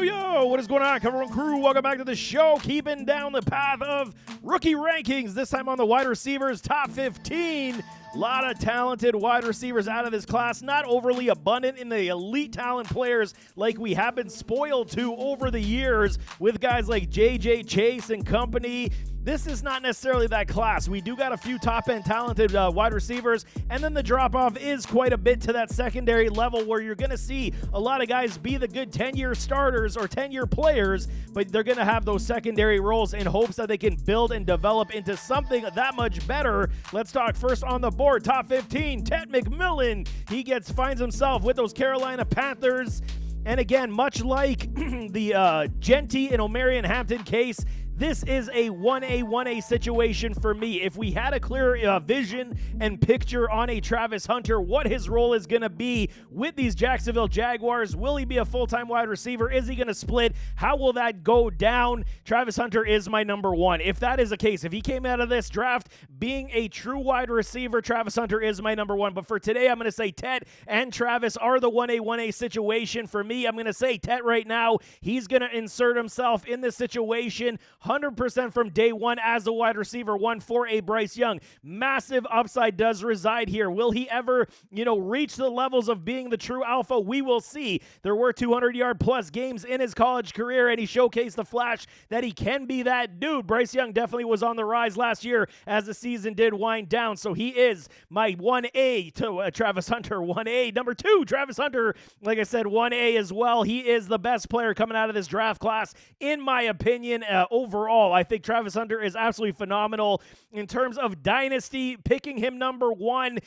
Yo, what is going on, Cover One Crew? Welcome back to the show, keeping down the path of rookie rankings, this time on the wide receivers top 15. A lot of talented wide receivers out of this class, not overly abundant in the elite talent players like we have been spoiled to over the years with guys like J.J. Chase and company. This is not necessarily that class. We do got a few top-end talented wide receivers, and then the drop-off is quite a bit to that secondary level where you're going to see a lot of guys be the good 10-year starters or 10-year players, but they're going to have those secondary roles in hopes that they can build and develop into something that much better. Let's talk first on the board. Top 15, Ted McMillan. He finds himself with those Carolina Panthers. And again, much like the Genty and Omarion Hampton case, this is a 1A situation for me. If we had a clear vision and picture on a Travis Hunter, what his role is going to be with these Jacksonville Jaguars, will he be a full-time wide receiver? Is he going to split? How will that go down? Travis Hunter is my number one. If that is the case, if he came out of this draft being a true wide receiver, Travis Hunter is my number one. But for today, I'm going to say Ted and Travis are the 1A situation for me. I'm going to say Ted right now. He's going to insert himself in this situation 100% from day one as a wide receiver one for a Bryce Young. Massive upside does reside here. Will he ever, reach the levels of being the true alpha? We will see. There were 200-yard plus games in his college career, and he showcased the flash that he can be that dude. Bryce Young definitely was on the rise last year as the season did wind down, so he is my 1A to Travis Hunter, 1A. Number two, Travis Hunter, like I said, 1A as well. He is the best player coming out of this draft class, in my opinion, overall. I think Travis Hunter is absolutely phenomenal. In terms of dynasty, picking him number one,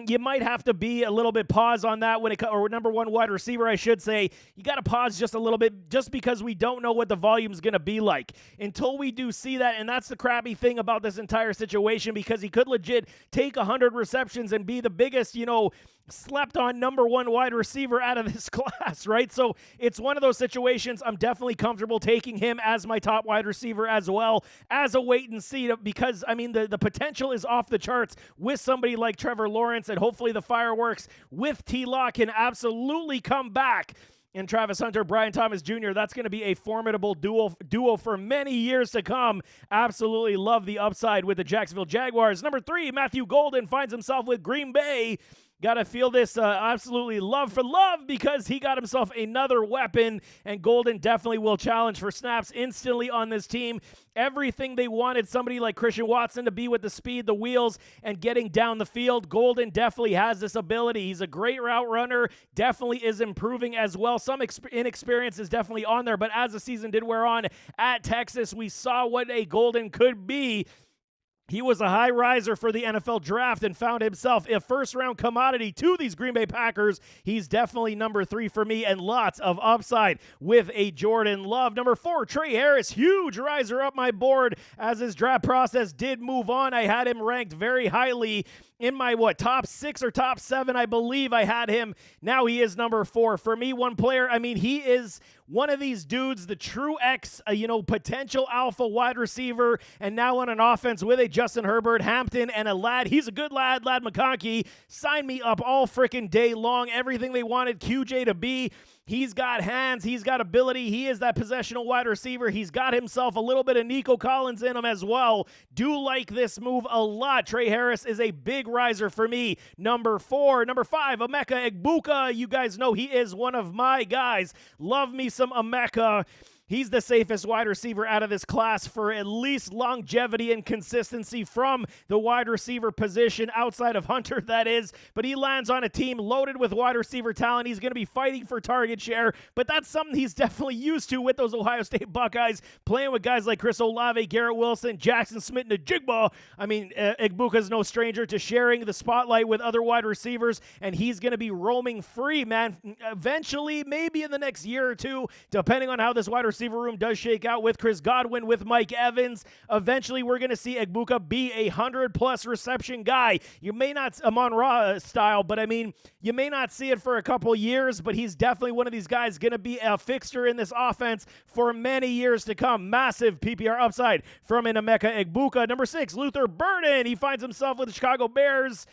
you might have to be a little bit pause on that or number one wide receiver, I should say. You got to pause just a little bit just because we don't know what the volume is going to be like until we do see that. And that's the crappy thing about this entire situation, because he could legit take 100 receptions and be the biggest, slept on number one wide receiver out of this class, right? So it's one of those situations. I'm definitely comfortable taking him as my top wide receiver as well as a wait and see, because the potential is off the charts with somebody like Trevor Lawrence, and hopefully the fireworks with T-Law can absolutely come back. And Travis Hunter, Brian Thomas Jr., that's going to be a formidable duo for many years to come. Absolutely love the upside with the Jacksonville Jaguars. Number three, Matthew Golden finds himself with Green Bay. Got to feel this absolutely love for love, because he got himself another weapon, and Golden definitely will challenge for snaps instantly on this team. Everything they wanted somebody like Christian Watson to be with the speed, the wheels, and getting down the field. Golden definitely has this ability. He's a great route runner, definitely is improving as well. Some inexperience is definitely on there, but as the season did wear on at Texas, we saw what a Golden could be. He was a high riser for the NFL draft and found himself a first-round commodity to these Green Bay Packers. He's definitely number three for me, and lots of upside with a Jordan Love. Number four, Trey Harris, huge riser up my board as his draft process did move on. I had him ranked very highly in my, top 6 or top 7, I believe I had him. Now he is number 4. For me, one player, he is one of these dudes, the true potential alpha wide receiver, and now on an offense with a Justin Herbert, Hampton, and a lad. He's a good lad, Lad McConkey. Sign me up all freaking day long. Everything they wanted QJ to be. He's got hands. He's got ability. He is that possessional wide receiver. He's got himself a little bit of Nico Collins in him as well. Do like this move a lot. Trey Harris is a big riser for me. Number 4. Number 5, Emeka Egbuka. You guys know he is one of my guys. Love me some Emeka. He's the safest wide receiver out of this class for at least longevity and consistency from the wide receiver position, outside of Hunter, that is. But he lands on a team loaded with wide receiver talent. He's going to be fighting for target share, but that's something he's definitely used to with those Ohio State Buckeyes, playing with guys like Chris Olave, Garrett Wilson, Jackson Smith-Njigba. Egbuka's no stranger to sharing the spotlight with other wide receivers, and he's going to be roaming free, man. Eventually, maybe in the next year or two, depending on how this wide receiver room does shake out with Chris Godwin, with Mike Evans. Eventually, we're going to see Egbuka be a 100-plus reception guy. You may not, Amon-Ra style, but you may not see it for a couple years, but he's definitely one of these guys going to be a fixture in this offense for many years to come. Massive PPR upside from an Emeka Egbuka. Number 6, Luther Burden. He finds himself with the Chicago Bears.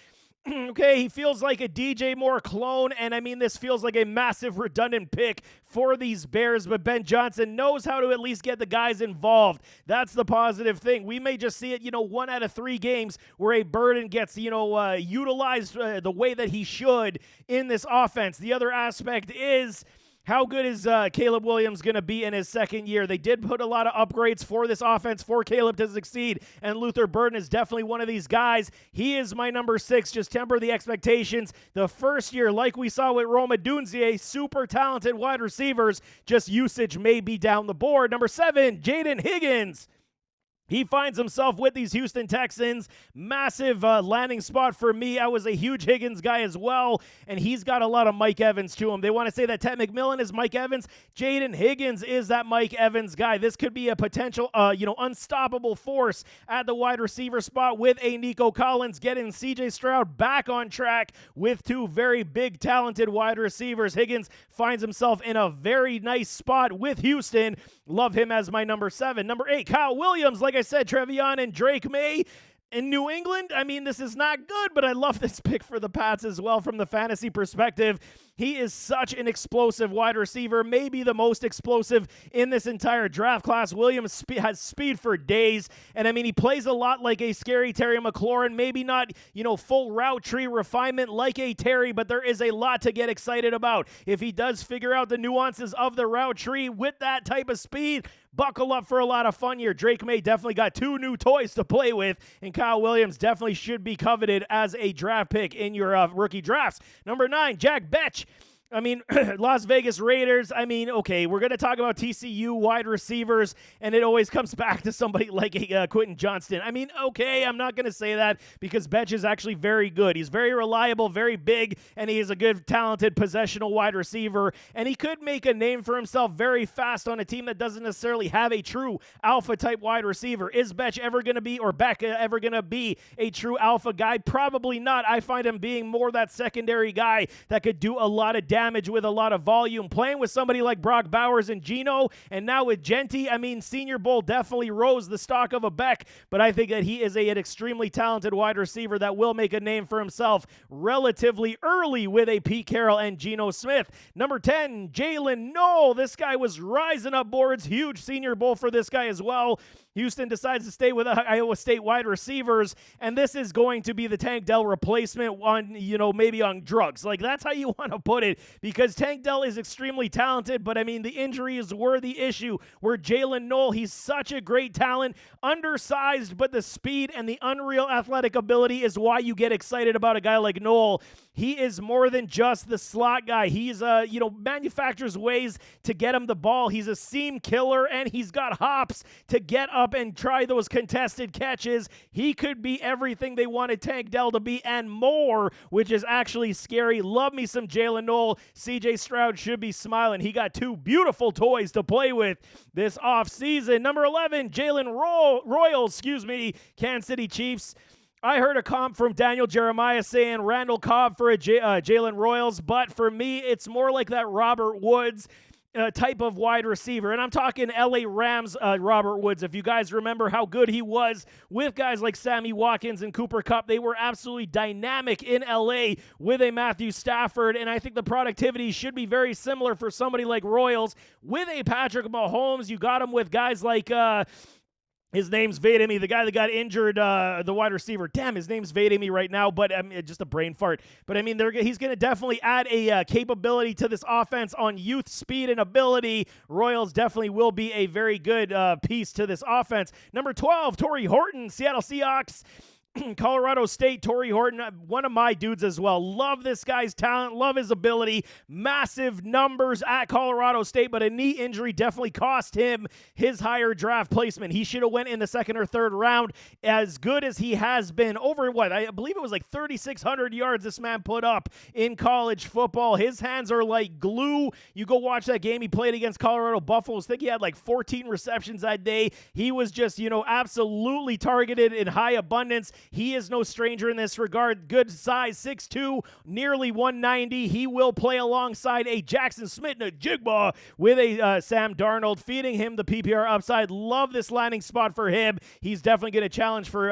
Okay, he feels like a DJ Moore clone, and I mean, this feels like a massive redundant pick for these Bears, but Ben Johnson knows how to at least get the guys involved. That's the positive thing. We may just see it, 1 out of 3 games where a Burden gets, utilized the way that he should in this offense. The other aspect is, how good is Caleb Williams going to be in his second year? They did put a lot of upgrades for this offense for Caleb to succeed, and Luther Burden is definitely one of these guys. He is my number 6. Just temper the expectations. The first year, like we saw with Roma Dunze, super talented wide receivers, just usage may be down the board. Number 7, Jaden Higgins. He finds himself with these Houston Texans. Massive landing spot for me. I was a huge Higgins guy as well, and he's got a lot of Mike Evans to him. They want to say that Ted McMillan is Mike Evans. Jaden Higgins is that Mike Evans guy. This could be a potential, unstoppable force at the wide receiver spot with a Nico Collins, getting C.J. Stroud back on track with 2 very big, talented wide receivers. Higgins finds himself in a very nice spot with Houston. Love him as my number 7. Number 8, Kyle Williams. Like I said, Trevion and Drake May in New England. I mean, this is not good, but I love this pick for the Pats as well from the fantasy perspective. He is such an explosive wide receiver, maybe the most explosive in this entire draft class. Williams has speed for days, and I mean, he plays a lot like a scary Terry McLaurin, maybe not, full route tree refinement like a Terry, but there is a lot to get excited about. If he does figure out the nuances of the route tree with that type of speed, buckle up for a lot of fun here. Drake May definitely got 2 new toys to play with, and Kyle Williams definitely should be coveted as a draft pick in your rookie drafts. Number 9, Jack Betch. I mean, Las Vegas Raiders, okay, we're going to talk about TCU wide receivers, and it always comes back to somebody like Quentin Johnston. Okay, I'm not going to say that because Betch is actually very good. He's very reliable, very big, and he is a good, talented, possessional wide receiver, and he could make a name for himself very fast on a team that doesn't necessarily have a true alpha-type wide receiver. Is Betch ever going to be, or Beck ever going to be, a true alpha guy? Probably not. I find him being more that secondary guy that could do a lot of damage with a lot of volume. Playing with somebody like Brock Bowers and Geno, and now with Genty, Senior Bowl definitely rose the stock of a Beck, but I think that he is an extremely talented wide receiver that will make a name for himself relatively early with a Pete Carroll and Geno Smith. Number 10, Jalen Noel. This guy was rising up boards. Huge Senior Bowl for this guy as well. Houston decides to stay with Iowa State wide receivers, and this is going to be the Tank Dell replacement on, maybe on drugs. Like, that's how you want to put it, because Tank Dell is extremely talented, but the injuries were the issue. Where Jalen Noel, he's such a great talent, undersized, but the speed and the unreal athletic ability is why you get excited about a guy like Noel. He is more than just the slot guy. He's, manufactures ways to get him the ball. He's a seam killer, and he's got hops to get up and try those contested catches. He could be everything they wanted Tank Dell to be and more, which is actually scary. Love me some Jalen Noel. C.J. Stroud should be smiling. He got 2 beautiful toys to play with this offseason. Number 11, Jalen Royals, Kansas City Chiefs. I heard a comp from Daniel Jeremiah saying Randall Cobb for a Jalen Royals, but for me, it's more like that Robert Woods type of wide receiver. And I'm talking LA Rams Robert Woods. If you guys remember how good he was with guys like Sammy Watkins and Cooper Kupp, they were absolutely dynamic in LA with a Matthew Stafford. And I think the productivity should be very similar for somebody like Royals. With a Patrick Mahomes, you got him with guys like his name's evading me. The guy that got injured, the wide receiver. Damn, his name's evading me right now, but just a brain fart. But he's going to definitely add a capability to this offense on youth, speed, and ability. Royals definitely will be a very good piece to this offense. Number 12, Torrey Horton, Seattle Seahawks. Colorado State, Torrey Horton, one of my dudes as well. Love this guy's talent, love his ability. Massive numbers at Colorado State, but a knee injury definitely cost him his higher draft placement. He should have went in the 2nd or 3rd round. As good as he has been, over I believe it was like 3,600 yards this man put up in college football. His hands are like glue. You go watch that game he played against Colorado Buffaloes. I think he had like 14 receptions that day. He was just, absolutely targeted in high abundance. He is no stranger in this regard. Good size, 6'2", nearly 190. He will play alongside a Jackson Smith-Njigba with a Sam Darnold, feeding him the PPR upside. Love this landing spot for him. He's definitely going to challenge for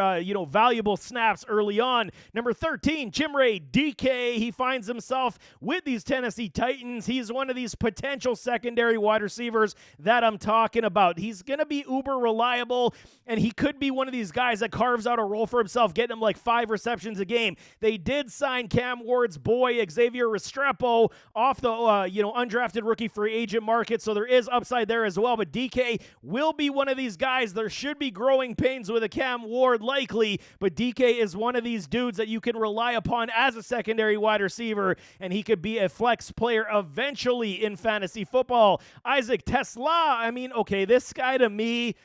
valuable snaps early on. Number 13, Chimere DK. He finds himself with these Tennessee Titans. He's one of these potential secondary wide receivers that I'm talking about. He's going to be uber reliable, and he could be one of these guys that carves out a role for himself, getting him like 5 receptions a game. They did sign Cam Ward's boy, Xavier Restrepo, off the undrafted rookie free agent market, so there is upside there as well. But DK will be one of these guys. There should be growing pains with a Cam Ward likely, but DK is one of these dudes that you can rely upon as a secondary wide receiver, and he could be a flex player eventually in fantasy football. Isaac Tesla, this guy to me,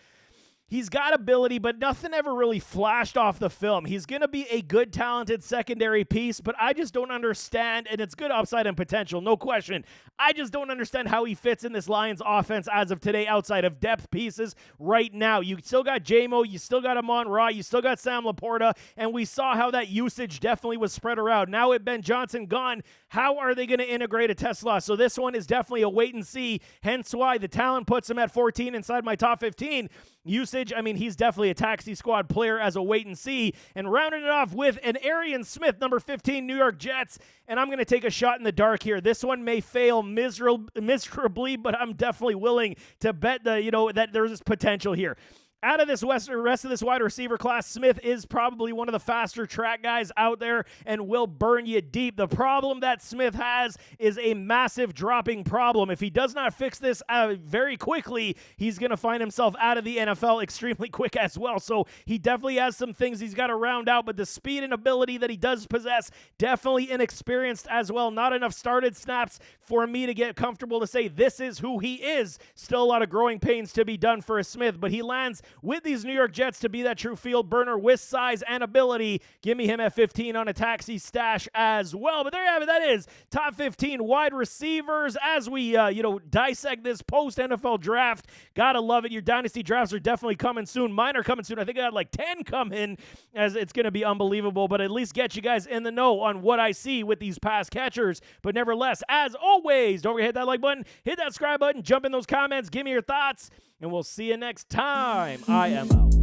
he's got ability, but nothing ever really flashed off the film. He's going to be a good, talented secondary piece, but I just don't understand, and it's good upside and potential, no question. I just don't understand how he fits in this Lions offense as of today outside of depth pieces right now. You still got J-Mo, you still got Amon-Ra, you still got Sam Laporta, and we saw how that usage definitely was spread around. Now with Ben Johnson gone, how are they going to integrate a Tesla? So this one is definitely a wait and see, hence why the talent puts him at 14 inside my top 15. Usage, he's definitely a taxi squad player as a wait and see. And rounding it off with an Arian Smith, number 15, New York Jets. And I'm going to take a shot in the dark here. This one may fail miserably, but I'm definitely willing to bet that there's potential here. Out of this rest of this wide receiver class, Smith is probably one of the faster track guys out there and will burn you deep. The problem that Smith has is a massive dropping problem. If he does not fix this very quickly, he's going to find himself out of the NFL extremely quick as well. So he definitely has some things he's got to round out, but the speed and ability that he does possess, definitely inexperienced as well. Not enough started snaps for me to get comfortable to say this is who he is. Still a lot of growing pains to be done for a Smith, but he lands with these New York Jets to be that true field burner with size and ability. Give me him at 15 on a taxi stash as well. But there you have it. That is top 15 wide receivers as we, dissect this post-NFL draft. Gotta love it. Your dynasty drafts are definitely coming soon. Mine are coming soon. I think I got like 10 coming, as it's going to be unbelievable, but at least get you guys in the know on what I see with these pass catchers. But nevertheless, as always, don't forget to hit that like button, hit that subscribe button, jump in those comments, give me your thoughts, and we'll see you next time. I am out.